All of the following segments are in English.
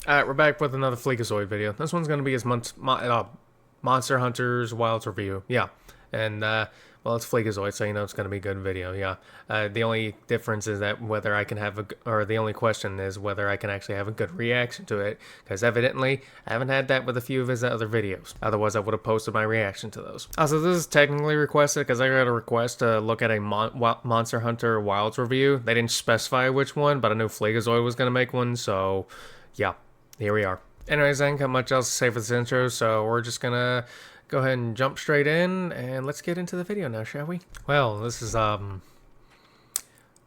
Alright, we're back with another Fleekazoid video. This one's gonna be his Monster Hunters Wilds review. Yeah. And, well, it's Fleekazoid, so you know it's gonna be a good video, yeah. The only difference is that whether I can have the only question is whether I can actually have a good reaction to it, because evidently, I haven't had that with a few of his other videos. Otherwise, I would have posted my reaction to those. Also, this is technically requested, because I got a request to look at a Monster Hunter Wilds review. They didn't specify which one, but I knew Fleekazoid was gonna make one, so, yeah. Here we are. Anyways, I ain't got much else to say for this intro, so we're just gonna go ahead and jump straight in, and let's get into the video now, shall we? Well, this is one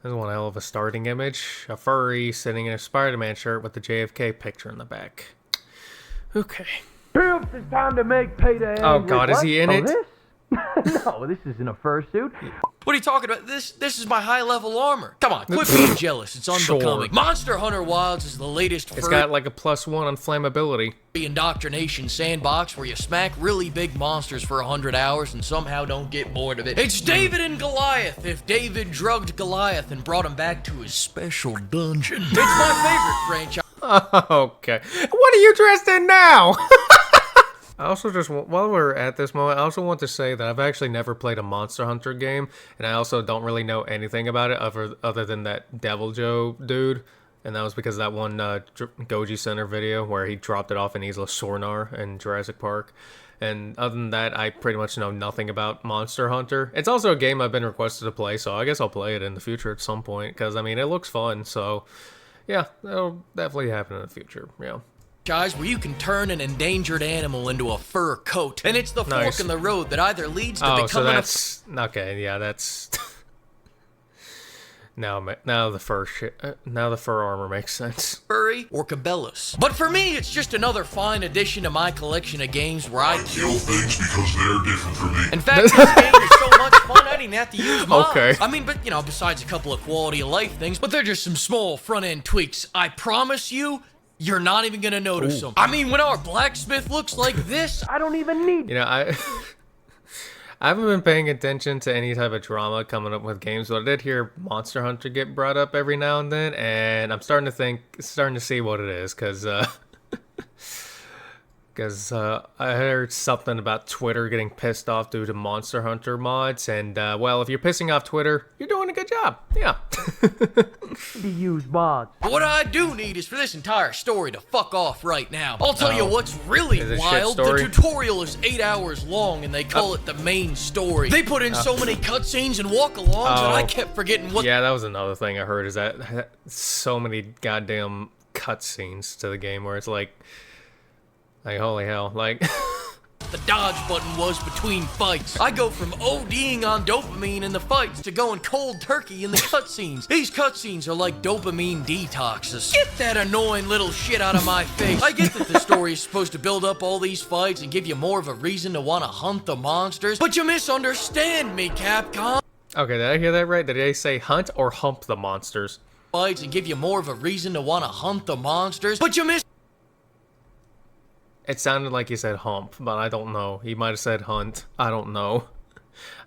hell of a starting image. A furry sitting in a Spider-Man shirt with the JFK picture in the back. Okay. Troops, it's time to make payday. Oh god, is he in it? This? No, this isn't a fursuit. What are you talking about? This is my high-level armor. Come on, quit being jealous. It's unbecoming. Sure. Monster Hunter Wilds is the latest It's got like a +1 on flammability. indoctrination sandbox where you smack really big monsters for 100 hours and somehow don't get bored of it. It's David and Goliath if David drugged Goliath and brought him back to his special dungeon. It's my favorite franchise. Okay. What are you dressed in now? I also just, while we're at this moment, I also want to say that I've actually never played a Monster Hunter game, and I also don't really know anything about it other than that Devil Joe dude, and that was because of that one Goji Center video where he dropped it off in Isla Sornar in Jurassic Park. And other than that, I pretty much know nothing about Monster Hunter. It's also a game I've been requested to play, so I guess I'll play it in the future at some point, because, I mean, it looks fun, so, yeah, that'll definitely happen in the future, yeah. Where you can turn an endangered animal into a fur coat, and it's the Nice. fork in the road that either leads to Oh, becoming so that's okay. Yeah, that's now the fur armor makes sense. furry or cabellas. But for me, it's just another fine addition to my collection of games where I kill things because they're different from me. In fact, this game is so much fun, I didn't have to use mods. Okay. I mean, but, you know, besides a couple of quality of life things, but they're just some small front-end tweaks. I promise you, you're not even gonna notice them. I mean, when our blacksmith looks like this, I don't even need. You know, I haven't been paying attention to any type of drama coming up with games, but I did hear Monster Hunter get brought up every now and then, and I'm starting to see what it is, because I heard something about Twitter getting pissed off due to Monster Hunter mods, and, well, if you're pissing off Twitter, you're doing a good job. Yeah. To use mods. but what I do need is for this entire story to fuck off right now. I'll tell you what's really Is it a shit wild. The story? tutorial is 8 hours long, and they call it the main story. They put in so many cutscenes and walk-alongs that I kept forgetting what Yeah, that was another thing I heard, is that so many goddamn cutscenes to the game where it's like, holy hell, like... the dodge button was between fights. I go from ODing on dopamine in the fights to going cold turkey in the cutscenes. These cutscenes are like dopamine detoxes. Get that annoying little shit out of my face. I get that the story is supposed to build up all these fights and give you more of a reason to want to hunt the monsters, but you misunderstand me, Capcom. Okay, did I hear that right? Did they say hunt or hump the monsters? Fights and give you more of a reason to want to hunt the monsters, but you It sounded like he said hump, but I don't know. He might have said hunt. I don't know.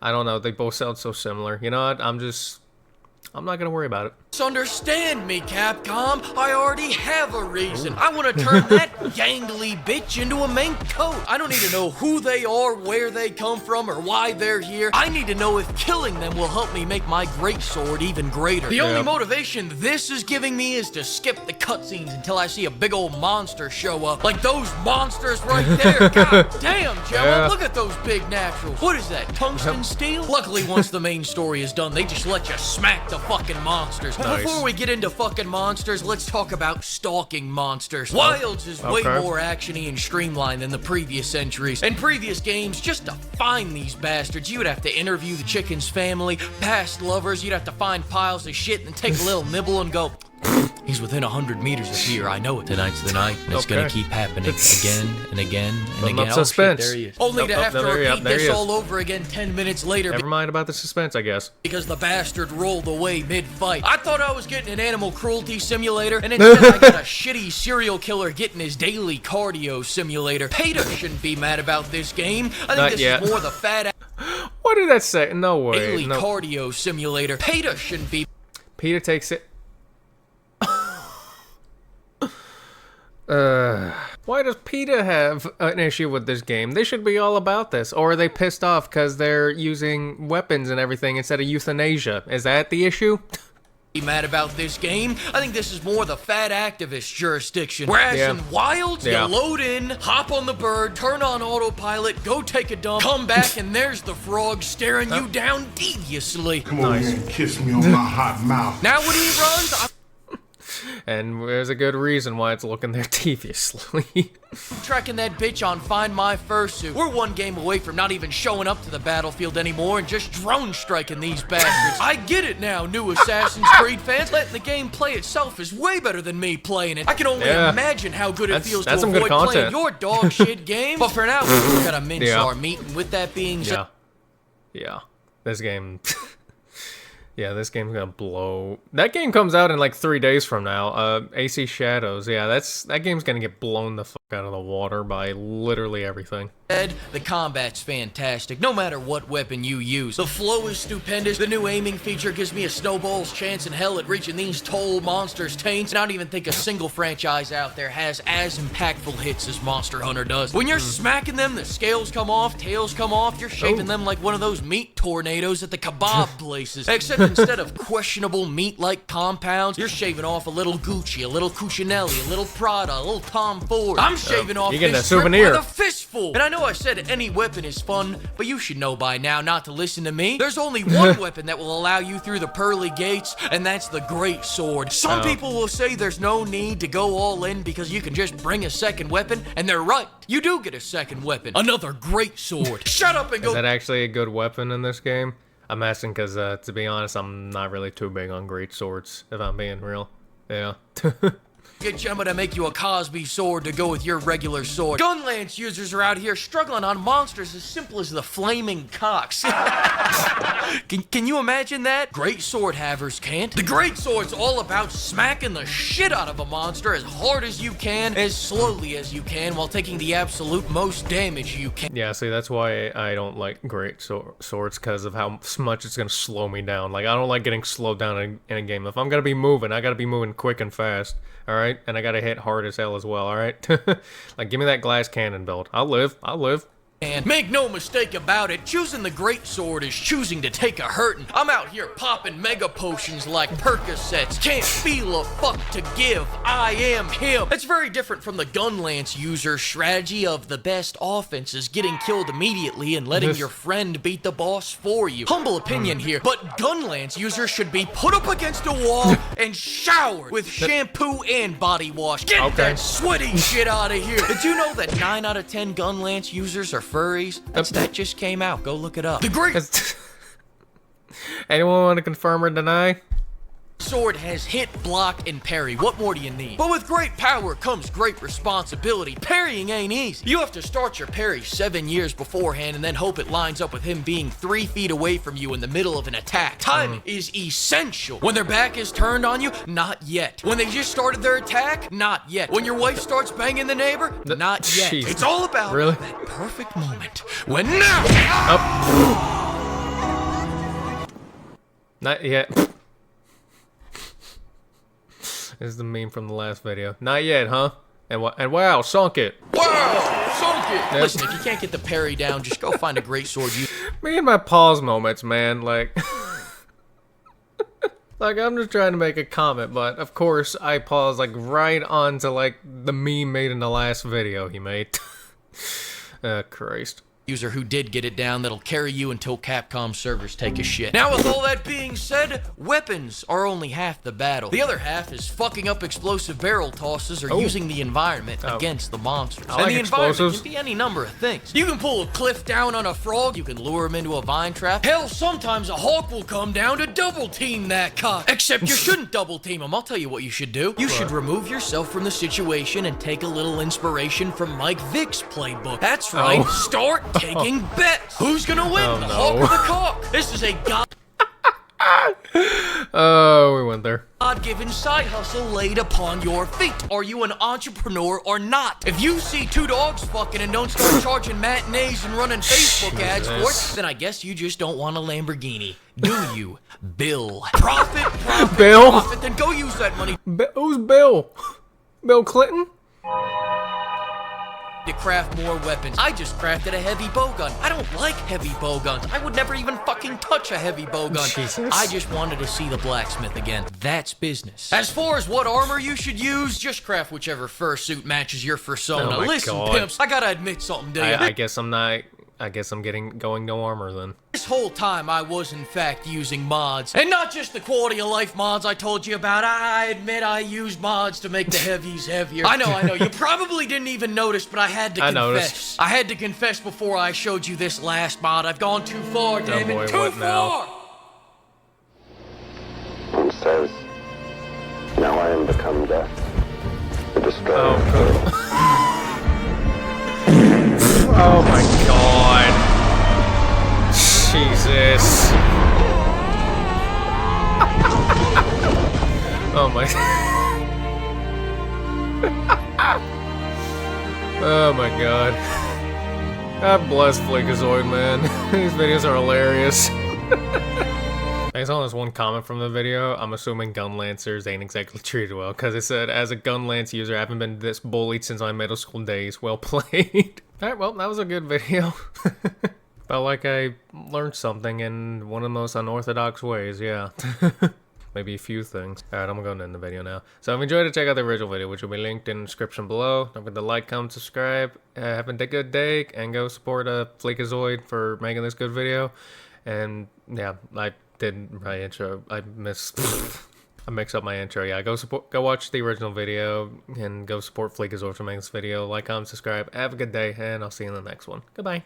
I don't know. They both sound so similar. You know what? I'm not gonna worry about it. Understand me, Capcom. I already have a reason. I want to turn that gangly bitch into a mink coat. I don't need to know who they are, where they come from, or why they're here. I need to know if killing them will help me make my greatsword even greater. The only motivation this is giving me is to skip the cutscenes until I see a big old monster show up. Like those monsters right there. God damn, Jello. Look at those big naturals. What is that, tungsten steel? Luckily, once the main story is done, they just let you smack the fucking monsters. Nice. Before we get into fucking monsters, let's talk about stalking monsters. Wilds is way more actiony and streamlined than the previous entries. In previous games, just to find these bastards, you would have to interview the chicken's family, past lovers, you'd have to find piles of shit and take a little nibble and go, he's within 100 meters of here, I know it. Tonight's the night, and it's gonna keep happening again and again and again. Up suspense. There he is. Only to have to repeat this all over again 10 minutes later. Never mind about the suspense, I guess. Because the bastard rolled away mid-fight. I thought I was getting an animal cruelty simulator, and instead I got a shitty serial killer getting his daily cardio simulator. PETA shouldn't be mad about this game. I think this is more the fat What did that say? No way. daily cardio simulator. PETA shouldn't be. PETA takes it. Why does PETA have an issue with this game? They should be all about this. Or are they pissed off because they're using weapons and everything instead of euthanasia? Is that the issue? Mad about this game. I think this is more the fat activist jurisdiction. Whereas in Wilds, you load in, hop on the bird, turn on autopilot, go take a dump, come back, and there's the frog staring you down deviously. Come on here and kiss me on my hot mouth. Now when he runs, And there's a good reason why it's looking there deviously. I'm tracking that bitch on Find My Fursuit. We're one game away from not even showing up to the battlefield anymore and just drone striking these bastards. I get it now, new Assassin's Creed fans. Letting the game play itself is way better than me playing it. I can only imagine how good it feels to avoid playing your dog shit game. But for now, we gotta mince our meat, and with that being said... Yeah. This game... Yeah, this game's gonna blow. That game comes out in like 3 days from now. AC Shadows. Yeah, that game's gonna get blown the fuck out of the water by literally everything. The combat's fantastic, no matter what weapon you use. The flow is stupendous. The new aiming feature gives me a snowball's chance in hell at reaching these tall monsters' taints. And I don't even think a single franchise out there has as impactful hits as Monster Hunter does. When you're smacking them, the scales come off, tails come off. You're shaving them like one of those meat tornadoes at the kebab places. Except instead of questionable meat-like compounds, you're shaving off a little Gucci, a little Cucinelli, a little Prada, a little Tom Ford. I'm shaving off this souvenir with a fistful. And I know I said any weapon is fun, but you should know by now not to listen to me. There's only one weapon that will allow you through the pearly gates, and that's the great sword. Some people will say there's no need to go all in because you can just bring a second weapon, and they're right. You do get a second weapon. Another great sword. Shut up and go. Is that actually a good weapon in this game? I'm asking because, to be honest, I'm not really too big on great swords, if I'm being real. Yeah. Get Gemma to make you a Cosby sword to go with your regular sword. Gunlance users are out here struggling on monsters as simple as the flaming cocks. Can you imagine that? Great sword havers can't. The great sword's all about smacking the shit out of a monster as hard as you can, as slowly as you can, while taking the absolute most damage you can. Yeah, see, that's why I don't like great swords, because of how much it's going to slow me down. Like, I don't like getting slowed down in a game. If I'm going to be moving, I got to be moving quick and fast. Alright? And I gotta hit hard as hell as well, alright? Like, give me that glass cannon build. I'll live. And make no mistake about it, choosing the great sword is choosing to take a hurtin'. I'm out here popping mega potions like Percocets. Can't feel a fuck to give. I am him. It's very different from the Gunlance user strategy of the best offenses getting killed immediately and letting your friend beat the boss for you. Humble opinion here, but Gunlance users should be put up against a wall and showered with shampoo and body wash. Get that sweaty shit out of here. Did you know that 9 out of 10 Gunlance users are furries? That just came out. Go look it up. The great Anyone want to confirm or deny? sword has hit, block, and parry. What more do you need? But with great power comes great responsibility. Parrying ain't easy. You have to start your parry 7 years beforehand and then hope it lines up with him being 3 feet away from you in the middle of an attack. Timing is essential. When their back is turned on you, not yet. When they just started their attack, not yet. When your wife starts banging the neighbor, not yet. Jeez. It's all about that perfect moment. When now! Not yet. This is the meme from the last video. Not yet, huh? And wow, sunk it. Wow, sunk it. Listen, if you can't get the parry down, just go find a great sword. Me and my pause moments, man. Like, like I'm just trying to make a comment, but of course I pause like right on to like the meme made in the last video he made. Christ. User who did get it down that'll carry you until Capcom servers take a shit. Now with all that being said, weapons are only half the battle. The other half is fucking up explosive barrel tosses or using the environment against the monsters. I like the explosives. environment can be any number of things. You can pull a cliff down on a frog, you can lure him into a vine trap. Hell, sometimes a hawk will come down to double team that cock. Except you shouldn't double team him. I'll tell you what you should do. You should remove yourself from the situation and take a little inspiration from Mike Vick's playbook. That's right. Start taking bets. Who's gonna win, the hawk or the cock? This is a Oh, we went there. God-given side hustle laid upon your feet. Are you an entrepreneur or not? If you see 2 dogs fucking and don't start charging matinees and running Facebook ads for it, then I guess you just don't want a Lamborghini. Do you? Bill. Profit, Bill? profit, then go use that money. Who's Bill? Bill Clinton? craft more weapons. I just crafted a heavy bow gun. I don't like heavy bow guns. I would never even fucking touch a heavy bow gun. Jesus. I just wanted to see the blacksmith again. That's business. As far as what armor you should use, just craft whichever fursuit matches your persona. Oh my Listen, God. pimps, I gotta admit something to you. I guess I'm not. I guess I'm going no armor then. This whole time I was in fact using mods. And not just the quality of life mods I told you about. I admit I used mods to make the heavies heavier. I know. You probably didn't even notice, but I had to confess. Noticed. I had to confess before I showed you this last mod. I've gone too far, damn boy, it. Too what now? far! He says, now I am become death, the destroyer. Oh, good. Oh my God. Jesus. Oh my. Oh my God. God bless Flakeazoid, man. These videos are hilarious. I saw this one comment from the video. I'm assuming gun lancers ain't exactly treated well, because it said, as a gun lance user, I haven't been this bullied since my middle school days. Well played. Alright, well, that was a good video. Felt like I learned something in one of the most unorthodox ways, yeah. Maybe a few things. Alright, I'm gonna go end the video now. So if you enjoyed it, check out the original video, which will be linked in the description below. Don't forget to like, comment, subscribe. Have a good day, and go support Flakeazoid for making this good video. And yeah, I did my intro. I missed. I mixed up my intro. Yeah, go watch the original video and go support Flakeazoid for making this video. Like, comment, subscribe. Have a good day, and I'll see you in the next one. Goodbye.